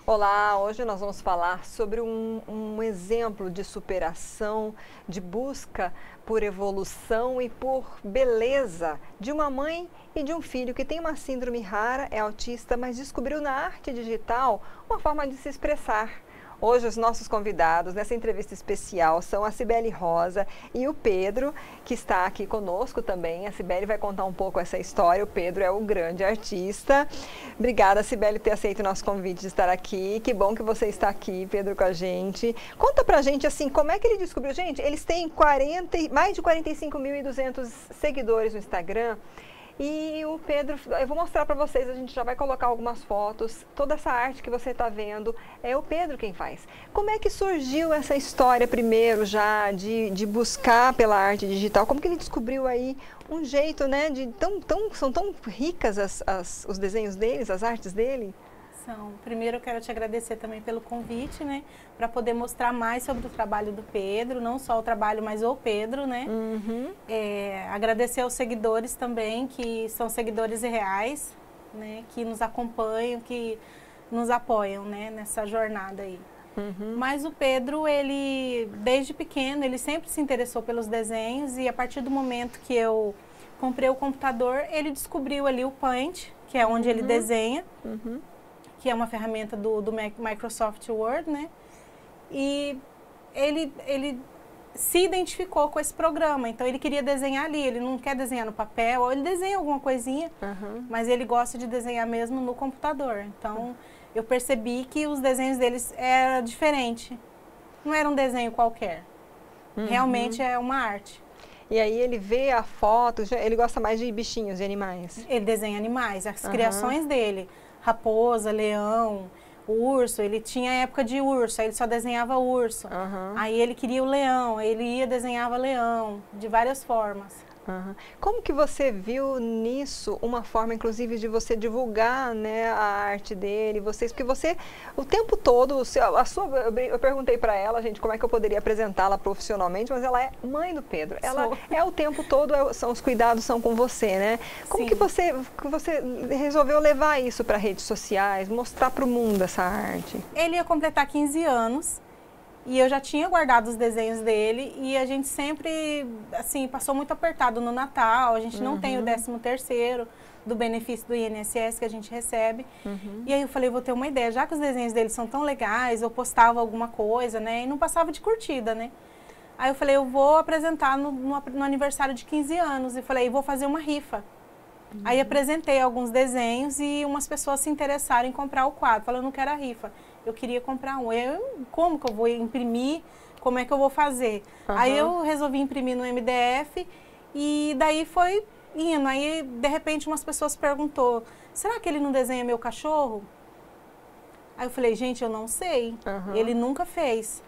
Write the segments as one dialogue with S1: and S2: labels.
S1: Olá, hoje nós vamos falar sobre um exemplo de superação, de busca por evolução e por beleza de uma mãe e de um filho que tem uma síndrome rara, é autista, mas descobriu na arte digital uma forma de se expressar. Hoje os nossos convidados nessa entrevista especial são a Cibele Rosa e o Pedro, que está aqui conosco também. A Cibele vai contar um pouco essa história, o Pedro é o grande artista. Obrigada, Cibele, por ter aceito o nosso convite de estar aqui. Que bom que você está aqui, Pedro, com a gente. Conta pra gente, assim, como é que ele descobriu? Gente, eles têm mais de 45.200 seguidores no Instagram. E o Pedro, eu vou mostrar para vocês, a gente já vai colocar algumas fotos, toda essa arte que você está vendo, é o Pedro quem faz. Como é que surgiu essa história primeiro já de buscar pela arte digital? Como que ele descobriu aí um jeito, né, são tão ricas os desenhos deles, as artes dele?
S2: Primeiro eu quero te agradecer também pelo convite, né, para poder mostrar mais sobre o trabalho do Pedro, não só o trabalho, mas o Pedro, né. Agradecer aos seguidores também, que são seguidores reais, né, que nos acompanham, que nos apoiam, né, nessa jornada aí. Mas o Pedro, ele, desde pequeno, ele sempre se interessou pelos desenhos e a partir do momento que eu comprei o computador, ele descobriu ali o Paint, que é onde ele desenha. Que é uma ferramenta do Microsoft Word, né? E ele se identificou com esse programa, então ele queria desenhar ali, ele não quer desenhar no papel, ou ele desenha alguma coisinha, mas ele gosta de desenhar mesmo no computador. Então, eu percebi que os desenhos deles eram diferentes, não era um desenho qualquer, realmente é uma arte.
S1: E aí ele vê a foto, ele gosta mais de bichinhos, de animais?
S2: Ele desenha animais, as criações dele. Raposa, leão, urso, ele tinha época de urso, aí ele só desenhava urso. Aí ele queria o leão, ele ia desenhava leão, de várias formas.
S1: Como que você viu nisso uma forma, inclusive, de você divulgar, né, a arte dele, porque você, o tempo todo, eu perguntei para ela, gente, como é que eu poderia apresentá-la profissionalmente, mas ela é mãe do Pedro, ela é o tempo todo, os cuidados são com você, né? Como que você resolveu levar isso para redes sociais, mostrar para o mundo essa arte?
S2: Ele ia completar 15 anos. E eu já tinha guardado os desenhos dele e a gente sempre, assim, passou muito apertado no Natal, a gente não tem o 13º do benefício do INSS que a gente recebe. E aí eu falei, vou ter uma ideia, já que os desenhos dele são tão legais, eu postava alguma coisa, né, e não passava de curtida, né. Aí eu falei, eu vou apresentar no aniversário de 15 anos, e falei, vou fazer uma rifa. Aí apresentei alguns desenhos e umas pessoas se interessaram em comprar o quadro, falando, eu não quero a rifa. Eu queria comprar um. Como que eu vou imprimir? Como é que eu vou fazer? Aí eu resolvi imprimir no MDF e daí foi indo. Aí, de repente, umas pessoas perguntou, será que ele não desenha meu cachorro? Aí eu falei, gente, eu não sei. Ele nunca fez.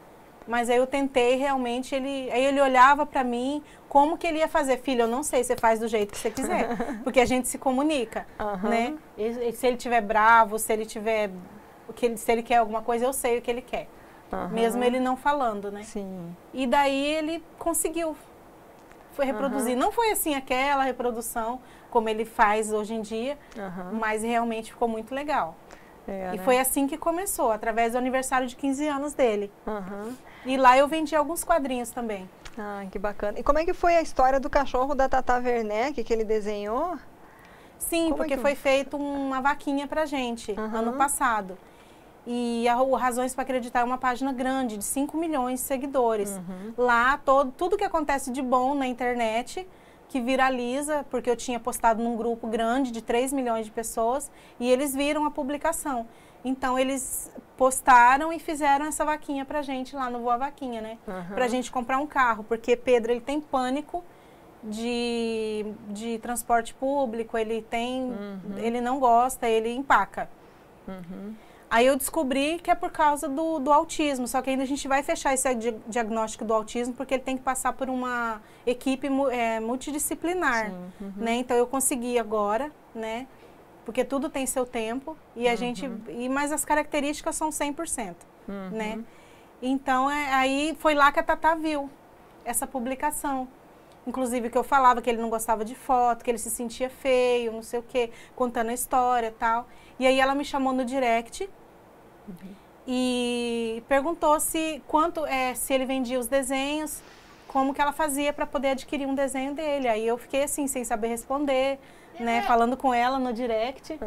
S2: Mas aí eu tentei realmente, aí ele olhava pra mim, como que ele ia fazer? Filho, eu não sei, você faz do jeito que você quiser. Porque a gente se comunica, né? E se ele estiver bravo, se ele tiver... se ele quer alguma coisa, eu sei o que ele quer. Mesmo ele não falando, né?
S1: Sim.
S2: E daí ele conseguiu. Foi reproduzir. Não foi assim aquela reprodução como ele faz hoje em dia, mas realmente ficou muito legal. E foi assim que começou, através do aniversário de 15 anos dele. E lá eu vendi alguns quadrinhos também.
S1: Ah, que bacana. E como é que foi a história do cachorro da Tata Werneck que ele desenhou?
S2: Sim, porque foi feito uma vaquinha pra gente, ano passado. E o Razões para Acreditar é uma página grande, de 5 milhões de seguidores. Lá, tudo que acontece de bom na internet, que viraliza, porque eu tinha postado num grupo grande de 3 milhões de pessoas, e eles viram a publicação. Então, eles postaram e fizeram essa vaquinha pra gente lá no Voa Vaquinha, né? Pra gente comprar um carro, porque Pedro, ele tem pânico de transporte público, ele não gosta, ele empaca. Aí eu descobri que é por causa do autismo, só que ainda a gente vai fechar esse diagnóstico do autismo, porque ele tem que passar por uma equipe multidisciplinar, né? Então eu consegui agora, né? Porque tudo tem seu tempo, e a gente, mas as características são 100%, né? Então, aí foi lá que a Tata viu essa publicação. Inclusive que eu falava que ele não gostava de foto, que ele se sentia feio, não sei o quê, contando a história e tal. E aí ela me chamou no direct E perguntou se ele vendia os desenhos, como que ela fazia para poder adquirir um desenho dele. Aí eu fiquei assim, sem saber responder, né? Falando com ela no direct,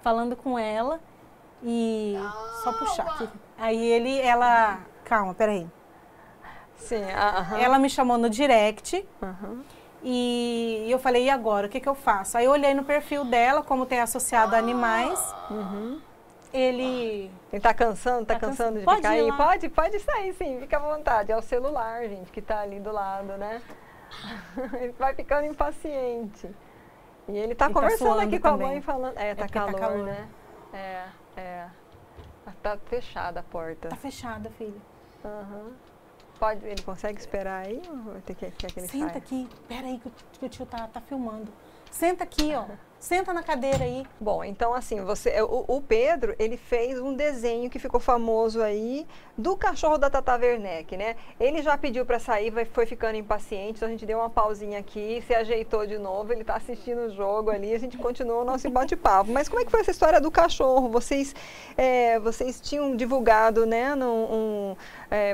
S2: falando com ela e só puxar aqui. Aí ela, calma, peraí.
S1: Sim,
S2: Ela me chamou no direct e eu falei, e agora, o que eu faço? Aí eu olhei no perfil dela, como tem associado a animais. Ele
S1: tá cansando de
S2: pode
S1: ficar
S2: ir
S1: aí? Pode sair, sim, fica à vontade. É o celular, gente, que tá ali do lado, né? Ele vai ficando impaciente. E ele tá conversando aqui com a mãe, falando... tá calor, né? Tá fechada a porta.
S2: Tá fechada, filha.
S1: Ele consegue esperar aí ou vai ter que ele
S2: Senta
S1: saia?
S2: aqui, peraí que o tio tá filmando. Senta aqui, ó. Senta na cadeira aí.
S1: Bom, então assim, o Pedro, ele fez um desenho que ficou famoso aí do cachorro da Tata Werneck, né? Ele já pediu para sair, foi ficando impaciente, então a gente deu uma pausinha aqui, se ajeitou de novo, ele tá assistindo o jogo ali, a gente continua o nosso bate-papo. Mas como é que foi essa história do cachorro? Vocês tinham divulgado, né,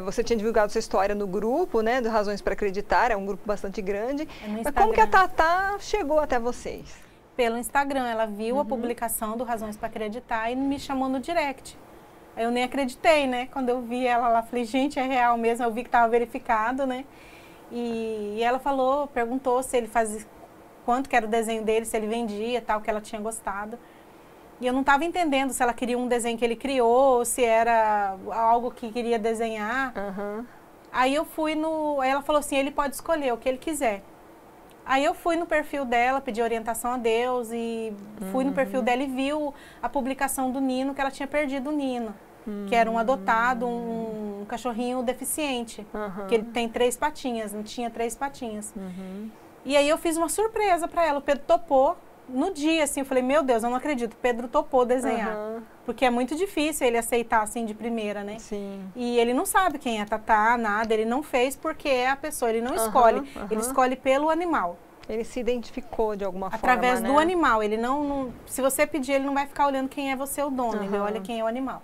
S1: você tinha divulgado sua história no grupo, né, do Razões para Acreditar, é um grupo bastante grande. Mas como que a Tata chegou até vocês?
S2: Pelo Instagram, ela viu a publicação do Razões para Acreditar e me chamou no direct. Aí eu nem acreditei, né? Quando eu vi ela lá, falei, gente, é real mesmo, eu vi que estava verificado, né? E ela perguntou se ele fazia, quanto que era o desenho dele, se ele vendia, tal, que ela tinha gostado. E eu não estava entendendo se ela queria um desenho que ele criou, ou se era algo que queria desenhar. Aí eu fui aí ela falou assim, ele pode escolher o que ele quiser. Aí eu fui no perfil dela, pedi orientação a Deus e fui no perfil dela e viu a publicação do Nino, que ela tinha perdido o Nino, que era um adotado, um cachorrinho deficiente, que ele tem 3 patinhas, não tinha 3 patinhas. E aí eu fiz uma surpresa para ela, o Pedro topou. No dia, assim, eu falei, meu Deus, eu não acredito, o Pedro topou desenhar. Porque é muito difícil ele aceitar, assim, de primeira, né?
S1: Sim.
S2: E ele não sabe quem é a Tatá, nada, ele não fez porque é a pessoa, ele não escolhe, ele escolhe pelo animal.
S1: Ele se identificou de alguma forma,
S2: através
S1: né?
S2: do animal, ele não... Se você pedir, ele não vai ficar olhando quem é você o dono, ele olha quem é o animal.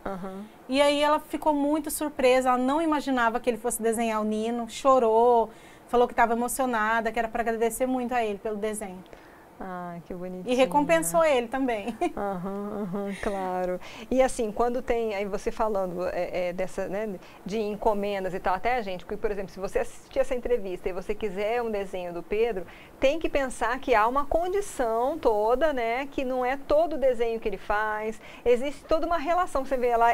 S2: E aí ela ficou muito surpresa, ela não imaginava que ele fosse desenhar o Nino, chorou, falou que estava emocionada, que era para agradecer muito a ele pelo desenho.
S1: Ah, que bonitinho.
S2: E recompensou ele também.
S1: Claro. E assim, quando tem, aí você falando dessa, né, de encomendas e tal, até a gente, porque, por exemplo, se você assistir essa entrevista e você quiser um desenho do Pedro, tem que pensar que há uma condição toda, né, que não é todo o desenho que ele faz, existe toda uma relação. Você vê, ela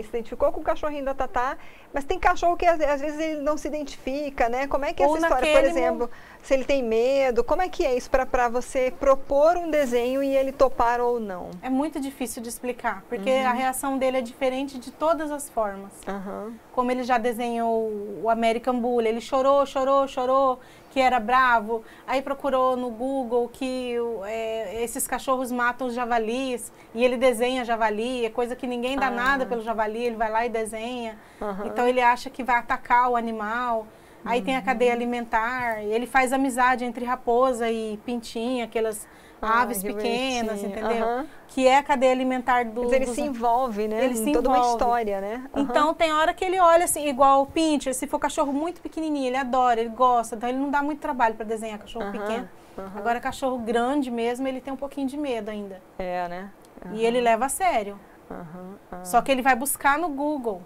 S1: se identificou com o cachorrinho da Tatá, mas tem cachorro que às vezes ele não se identifica, né? Como é que é essa história, por exemplo, se ele tem medo, como é que é isso para você propor um desenho e ele topar ou não?
S2: É muito difícil de explicar, porque a reação dele é diferente de todas as formas. Como ele já desenhou o American Bully, ele chorou, que era bravo, aí procurou no Google que esses cachorros matam os javalis, e ele desenha javali, é coisa que ninguém dá nada pelo javali, ele vai lá e desenha. Então ele acha que vai atacar o animal. Aí tem a cadeia alimentar, ele faz amizade entre raposa e pintinha, aquelas aves pequenas, entendeu? Que é a cadeia alimentar do...
S1: Mas ele se envolve, né?
S2: Ele se
S1: toda
S2: envolve.
S1: Uma história, né?
S2: Então tem hora que ele olha assim, igual o Pincher, se for cachorro muito pequenininho, ele adora, ele gosta, então ele não dá muito trabalho para desenhar cachorro pequeno. Agora cachorro grande mesmo, ele tem um pouquinho de medo ainda.
S1: É, né?
S2: E ele leva a sério. Só que ele vai buscar no Google.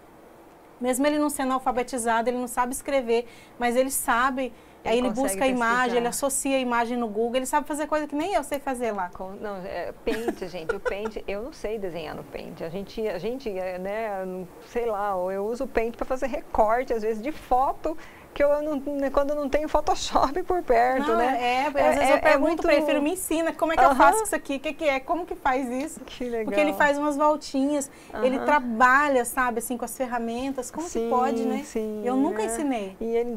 S2: Mesmo ele não sendo alfabetizado, ele não sabe escrever, mas ele sabe, aí ele busca a imagem, ele associa a imagem no Google, ele sabe fazer coisa que nem eu sei fazer lá.
S1: Não, Paint, gente, o Paint, eu não sei desenhar no Paint, a gente, né, sei lá, eu uso o Paint para fazer recorte, às vezes, de foto, que quando eu não tenho Photoshop por perto,
S2: não,
S1: né?
S2: Às vezes eu pergunto para ele, filho, me ensina, como é que eu faço isso aqui, o que é, como que faz isso?
S1: Que legal.
S2: Porque ele faz umas voltinhas, ele trabalha, sabe, assim, com as ferramentas, como que pode, né?
S1: Sim,
S2: eu nunca ensinei.
S1: E ele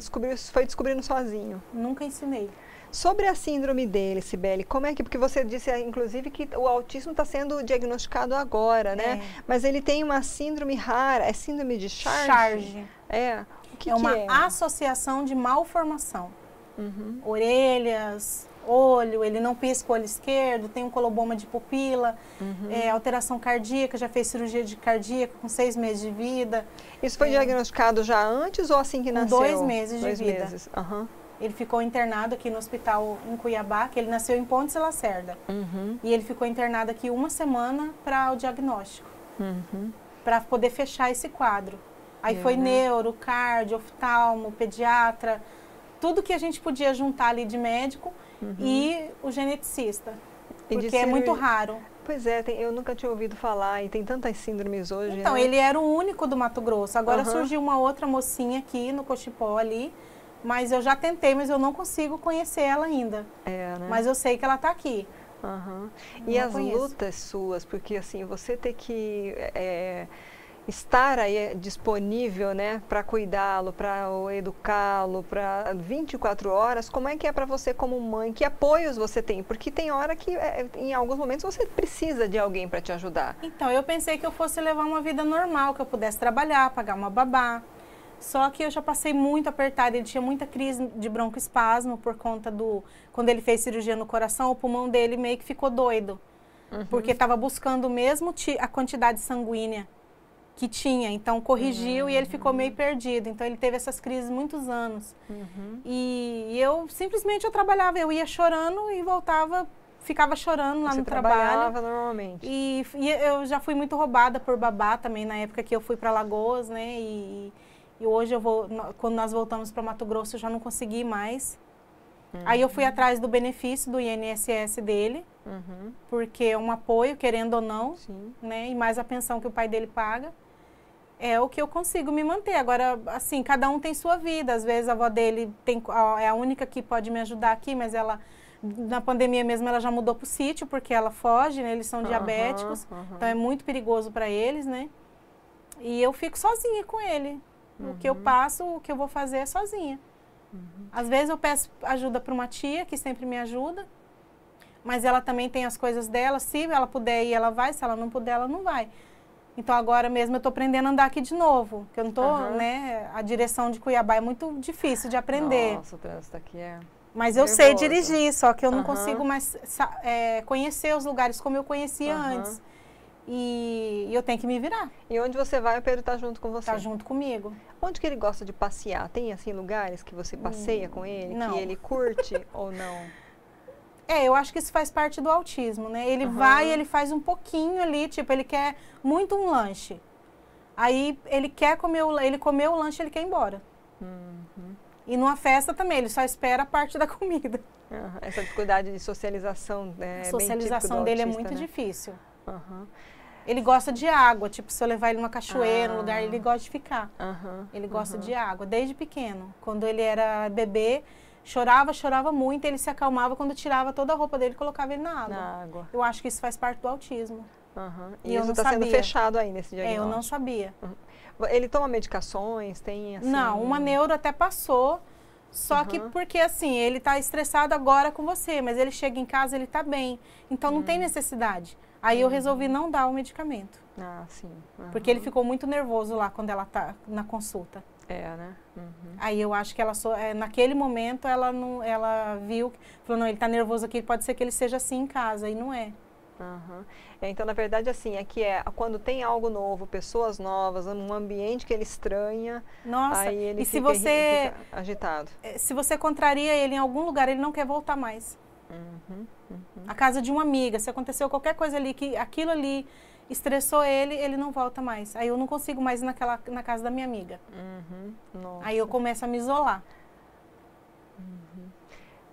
S1: foi descobrindo sozinho.
S2: Nunca ensinei.
S1: Sobre a síndrome dele, Cibele, como é que... Porque você disse, inclusive, que o autismo está sendo diagnosticado agora, né? Mas ele tem uma síndrome rara, é síndrome de Charge? O que
S2: uma associação de malformação. Orelhas, olho, ele não pisca o olho esquerdo, tem um coloboma de pupila, alteração cardíaca, já fez cirurgia de cardíaca com 6 meses de vida.
S1: Isso foi diagnosticado já antes ou assim que nasceu?
S2: 2 meses de vida.
S1: 2 meses.
S2: Ele ficou internado aqui no hospital em Cuiabá, que ele nasceu em Pontes e Lacerda. E ele ficou internado aqui 1 semana para o diagnóstico, para poder fechar esse quadro. Aí foi neuro, cardio, oftalmo, pediatra, tudo que a gente podia juntar ali de médico e o geneticista, porque é muito raro.
S1: Pois é, eu nunca tinha ouvido falar e tem tantas síndromes hoje.
S2: Então,
S1: né?
S2: ele era o único do Mato Grosso. Agora surgiu uma outra mocinha aqui no Cochipó ali, mas eu já tentei, mas eu não consigo conhecer ela ainda.
S1: Né?
S2: Mas eu sei que ela está aqui.
S1: E as lutas suas, porque assim, você ter que estar aí disponível, né, para cuidá-lo, para educá-lo, para 24 horas, como é que é para você como mãe? Que apoios você tem? Porque tem hora que, em alguns momentos, você precisa de alguém para te ajudar.
S2: Então, eu pensei que eu fosse levar uma vida normal, que eu pudesse trabalhar, pagar uma babá. Só que eu já passei muito apertada, ele tinha muita crise de broncoespasmo por conta quando ele fez cirurgia no coração, o pulmão dele meio que ficou doido. Porque estava buscando mesmo a quantidade sanguínea que tinha, então corrigiu e ele ficou meio perdido. Então ele teve essas crises muitos anos. E eu simplesmente trabalhava, eu ia chorando e voltava, ficava chorando lá no trabalho.
S1: Você trabalhava normalmente?
S2: E eu já fui muito roubada por babá também, na época que eu fui para Alagoas, né? E hoje quando nós voltamos para Mato Grosso, eu já não consegui mais. Aí eu fui atrás do benefício do INSS dele, porque é um apoio, querendo ou não, né? E mais a pensão que o pai dele paga. É o que eu consigo me manter. Agora, assim, cada um tem sua vida. Às vezes a avó dele é a única que pode me ajudar aqui, mas ela, na pandemia mesmo, ela já mudou para o sítio, porque ela foge, né? Eles são diabéticos, então é muito perigoso para eles, né? E eu fico sozinha com ele. O que eu passo, o que eu vou fazer é sozinha. Às vezes eu peço ajuda para uma tia, que sempre me ajuda, mas ela também tem as coisas dela. Se ela puder ir, ela vai. Se ela não puder, ela não vai. Então, agora mesmo eu estou aprendendo a andar aqui de novo. Que eu não estou, né? A direção de Cuiabá é muito difícil de aprender.
S1: Nossa, o trânsito aqui é...
S2: Mas eu sei dirigir, só que eu não consigo mais conhecer os lugares como eu conhecia antes. E eu tenho que me virar.
S1: E onde você vai, o Pedro está junto com você?
S2: Está junto comigo.
S1: Onde que ele gosta de passear? Tem, assim, lugares que você passeia com ele? Não. Que ele curte ou não?
S2: Eu acho que isso faz parte do autismo, né? Ele vai e ele faz um pouquinho ali, tipo, ele quer muito um lanche. Aí ele quer comer ele comeu o lanche, ele quer ir embora. E numa festa também, ele só espera a parte da comida.
S1: Essa dificuldade de socialização, né?
S2: A socialização dele autista, é muito difícil. Ele gosta de água, tipo, se eu levar ele numa cachoeira, num lugar, ele gosta de ficar. Ele gosta de água, desde pequeno. Quando ele era bebê, chorava muito, ele se acalmava quando tirava toda a roupa dele e colocava ele na água. Eu acho que isso faz parte do autismo.
S1: E isso está sendo fechado aí nesse diagnóstico?
S2: Eu não sabia.
S1: Ele toma medicações? Tem assim...
S2: Não, uma neuro até passou, só que porque assim, ele está estressado agora com você, mas ele chega em casa, ele está bem. Então não tem necessidade. Aí eu resolvi não dar o medicamento.
S1: Sim.
S2: Porque ele ficou muito nervoso lá quando ela está na consulta.
S1: Né?
S2: Aí eu acho que ela naquele momento ela viu, falou, não, ele está nervoso aqui, pode ser que ele seja assim em casa, e não é.
S1: Então, na verdade, assim, quando tem algo novo, pessoas novas, um ambiente que ele estranha, aí ele fica agitado.
S2: Se você contraria ele em algum lugar, ele não quer voltar mais. A casa de uma amiga, se aconteceu qualquer coisa ali, que aquilo ali estressou ele não volta mais. Aí eu não consigo mais ir na casa da minha amiga. Aí eu começo a me isolar.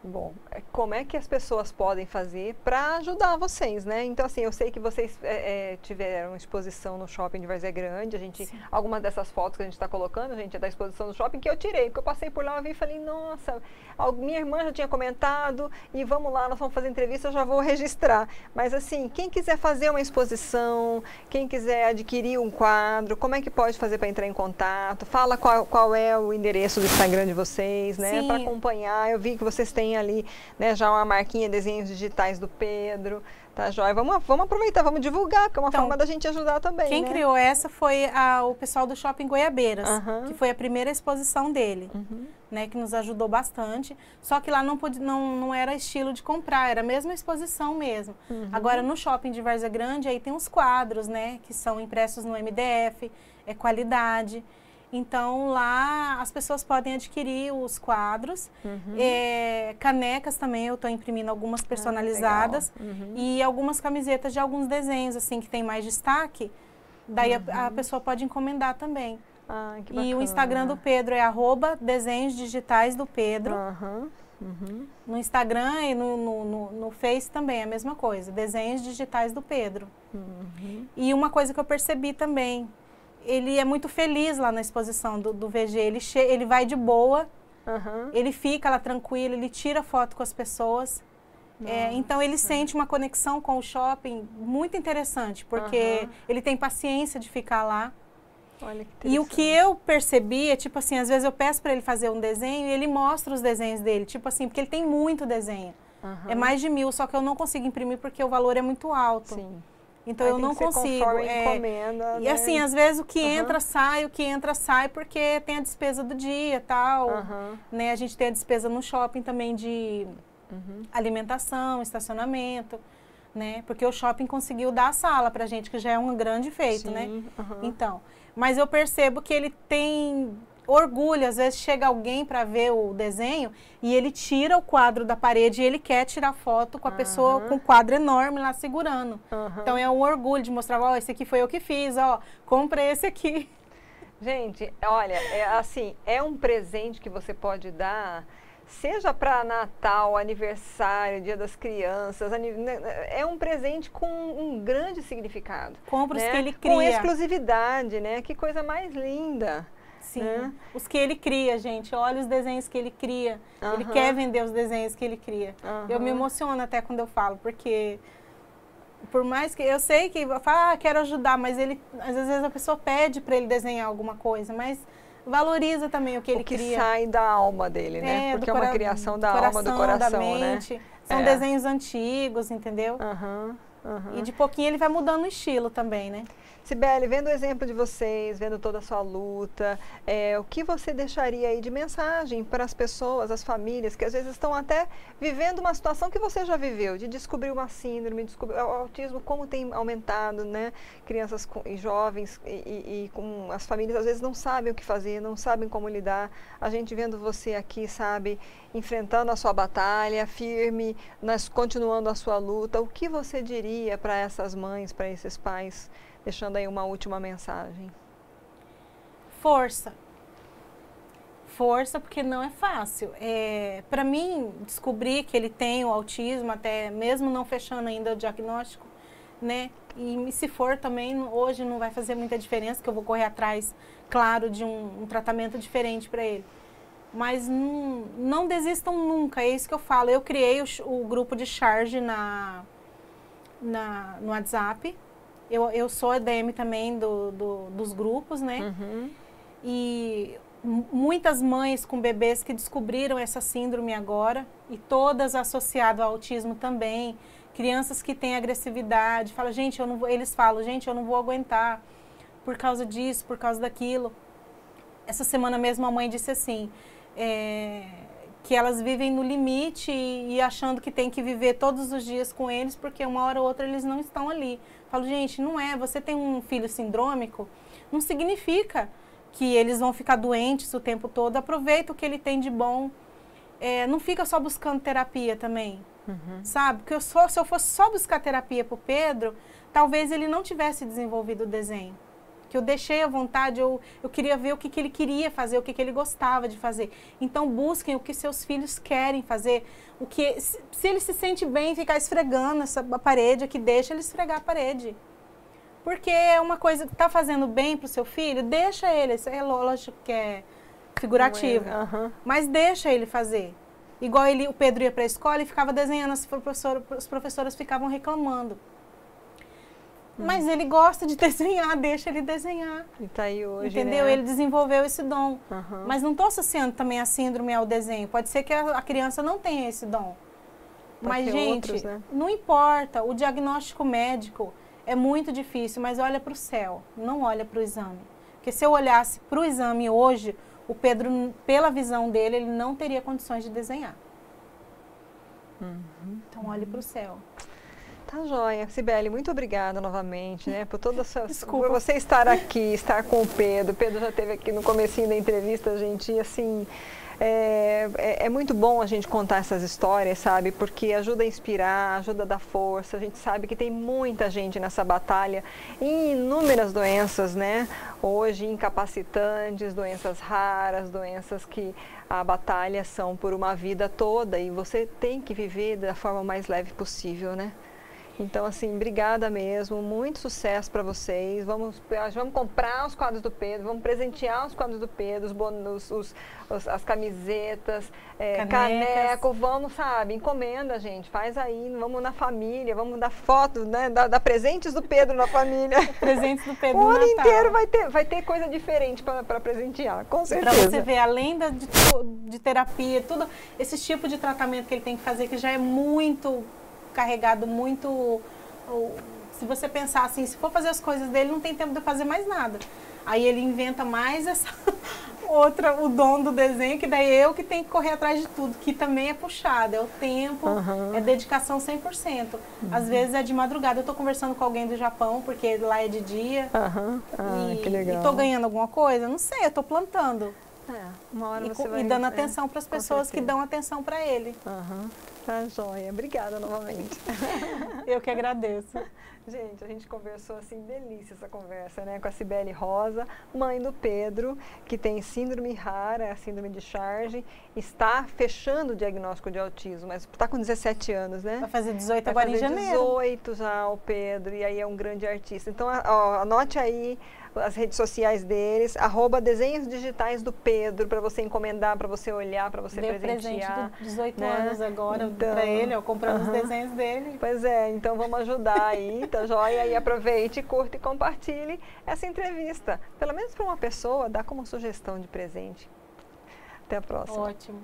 S1: Bom, como é que as pessoas podem fazer para ajudar vocês, né? Então, assim, eu sei que vocês tiveram exposição no shopping de Várzea Grande. Algumas dessas fotos que a gente está colocando, gente, é da exposição do shopping que eu tirei, porque eu passei por lá, eu vi e falei, nossa, minha irmã já tinha comentado e vamos lá, nós vamos fazer entrevista, eu já vou registrar. Mas, assim, quem quiser fazer uma exposição, quem quiser adquirir um quadro, como é que pode fazer para entrar em contato? Fala qual é o endereço do Instagram de vocês, né? Para acompanhar. Eu vi que vocês têm tem ali, né, já uma marquinha, desenhos digitais do Pedro, tá joia? Vamos aproveitar, vamos divulgar, que é uma forma da gente ajudar também,
S2: quem
S1: né?
S2: criou essa foi o pessoal do Shopping Goiabeiras, que foi a primeira exposição dele, né, que nos ajudou bastante. Só que lá não era estilo de comprar, era a mesma exposição mesmo. Agora, no Shopping de Várzea Grande, aí tem os quadros, né, que são impressos no MDF, é qualidade. Então, lá as pessoas podem adquirir os quadros, canecas também, eu estou imprimindo algumas personalizadas, e algumas camisetas de alguns desenhos, assim, que tem mais destaque, daí a pessoa pode encomendar também.
S1: Ah, que bacana.
S2: E o Instagram do Pedro é @desenhosdigitais_do_Pedro. No Instagram e no Face também é a mesma coisa, Desenhos Digitais do Pedro. E uma coisa que eu percebi também, ele é muito feliz lá na exposição do VG, ele vai de boa, ele fica lá tranquilo, ele tira foto com as pessoas. Então ele sente uma conexão com o shopping muito interessante, porque ele tem paciência de ficar lá.
S1: Olha que
S2: e o que eu percebi é, tipo assim, às vezes eu peço para ele fazer um desenho e ele mostra os desenhos dele, tipo assim, porque ele tem muito desenho. É mais de 1000, só que eu não consigo imprimir porque o valor é muito alto.
S1: Sim.
S2: Então eu não consigo.
S1: Encomenda,
S2: e assim, às vezes o que entra sai, porque tem a despesa do dia e tal. Né? A gente tem a despesa no shopping também de alimentação, estacionamento, né? Porque o shopping conseguiu dar a sala pra gente, que já é um grande feito, né? Então, mas eu percebo que ele tem orgulho, às vezes chega alguém para ver o desenho e ele tira o quadro da parede e ele quer tirar foto com a pessoa com o quadro enorme lá segurando. Então é um orgulho de mostrar, ó, esse aqui foi eu que fiz, ó, compra esse aqui.
S1: Gente, olha, assim, é um presente que você pode dar, seja para Natal, aniversário, Dia das Crianças, é um presente com um grande significado.
S2: Compra os
S1: né?
S2: que ele cria.
S1: Com exclusividade, né? Que coisa mais linda.
S2: Sim, os que ele cria, gente. Olha os desenhos que ele cria. Ele quer vender os desenhos que ele cria. Eu me emociono até quando eu falo, porque por mais que eu sei que fala, quero ajudar, mas ele, às vezes a pessoa pede para ele desenhar alguma coisa, mas valoriza também o que ele cria.
S1: O que sai da alma dele, né? Porque é uma criação da alma, do coração,
S2: da mente.
S1: Né?
S2: São desenhos antigos, entendeu? E de pouquinho ele vai mudando o estilo também, né?
S1: Sibeli, vendo o exemplo de vocês, vendo toda a sua luta, o que você deixaria aí de mensagem para as pessoas, as famílias, que às vezes estão até vivendo uma situação que você já viveu, de descobrir uma síndrome, descobrir o autismo, como tem aumentado, né? Crianças e jovens e com as famílias às vezes não sabem o que fazer, não sabem como lidar. A gente vendo você aqui, sabe, enfrentando a sua batalha, firme, continuando a sua luta, o que você diria para essas mães, para esses pais? Deixando aí uma última mensagem.
S2: Força. Força, porque não é fácil. Para mim, descobrir que ele tem o autismo, até mesmo não fechando ainda o diagnóstico, né? E se for também, hoje não vai fazer muita diferença, que eu vou correr atrás, claro, de um tratamento diferente para ele. Mas não desistam nunca, é isso que eu falo. Eu criei o grupo de charge no WhatsApp. Eu sou ADM também dos grupos, né? E muitas mães com bebês que descobriram essa síndrome agora, e todas associadas ao autismo também. Crianças que têm agressividade, fala, gente, eu não vou, eles falam, gente, eu não vou aguentar por causa disso, por causa daquilo. Essa semana mesmo a mãe disse assim, que elas vivem no limite e achando que tem que viver todos os dias com eles, porque uma hora ou outra eles não estão ali. Falo, gente, não é, você tem um filho sindrômico, não significa que eles vão ficar doentes o tempo todo. Aproveita o que ele tem de bom. Não fica só buscando terapia também, sabe? Porque se eu fosse só buscar terapia para o Pedro, talvez ele não tivesse desenvolvido o desenho. Que eu deixei à vontade, eu queria ver o que ele queria fazer, o que ele gostava de fazer. Então, busquem o que seus filhos querem fazer. Se ele se sente bem, ficar esfregando a parede aqui, deixa ele esfregar a parede. Porque é uma coisa que está fazendo bem para o seu filho, deixa ele. É lógico que é figurativo, mas deixa ele fazer. Igual o Pedro ia para a escola e ficava desenhando, as professoras ficavam reclamando. Mas ele gosta de desenhar, deixa ele desenhar.
S1: E tá aí hoje,
S2: entendeu?
S1: né?
S2: Ele desenvolveu esse dom.
S1: Uhum.
S2: Mas não estou associando também a síndrome ao desenho. Pode ser que a criança não tenha esse dom. Mas, gente,
S1: outros, né?
S2: não importa. O diagnóstico médico é muito difícil, mas olha para o céu, não olha para o exame. Porque se eu olhasse para o exame hoje, o Pedro, pela visão dele, ele não teria condições de desenhar. Então, olhe para o céu.
S1: Tá joia. Sibeli, muito obrigada novamente, né, por toda a sua...
S2: Desculpa.
S1: Por você estar aqui, estar com o Pedro. O Pedro já esteve aqui no comecinho da entrevista, gente, e assim... É muito bom a gente contar essas histórias, sabe? Porque ajuda a inspirar, ajuda a dar força. A gente sabe que tem muita gente nessa batalha em inúmeras doenças, né? Hoje, incapacitantes, doenças raras, doenças que a batalha são por uma vida toda e você tem que viver da forma mais leve possível, né? Então, assim, obrigada mesmo, muito sucesso para vocês. Vamos comprar os quadros do Pedro, vamos presentear os quadros do Pedro, as camisetas, caneco, vamos, sabe, encomenda, gente, faz aí, vamos na família, vamos dar fotos, né, dar presentes do Pedro na família.
S2: Presentes do Pedro
S1: no
S2: no
S1: Natal. O ano inteiro vai ter coisa diferente para presentear, com certeza.
S2: Para você ver, além de terapia, tudo, esse tipo de tratamento que ele tem que fazer, que já é muito... carregado muito, se você pensar assim, se for fazer as coisas dele, não tem tempo de fazer mais nada. Aí ele inventa mais essa outra, o dom do desenho, que daí eu que tenho que correr atrás de tudo, que também é puxado, é o tempo, é dedicação 100%. Às vezes é de madrugada, eu estou conversando com alguém do Japão, porque lá é de dia,
S1: que legal.
S2: E estou ganhando alguma coisa, não sei, eu estou plantando.
S1: Uma hora você vai...
S2: E dando atenção para as pessoas que dão atenção para ele.
S1: Tá joia. Obrigada novamente.
S2: Eu que agradeço.
S1: Gente, a gente conversou assim, delícia essa conversa, né? Com a Sibeli Rosa, mãe do Pedro, que tem síndrome rara, a síndrome de Charge, está fechando o diagnóstico de autismo, mas está com 17 anos, né?
S2: Vai fazer 18 agora em janeiro.
S1: 18 já o Pedro, e aí é um grande artista. Então, anote aí as redes sociais deles, @desenhos digitais do Pedro, para você encomendar, para você olhar, para você presentear.
S2: Presente de 18
S1: né?
S2: anos agora
S1: Então,
S2: para ele, eu comprando os desenhos dele.
S1: Pois é, então vamos ajudar aí, tá joia? E aproveite, curta e compartilhe essa entrevista. Pelo menos para uma pessoa, dá como sugestão de presente. Até a próxima.
S2: Ótimo.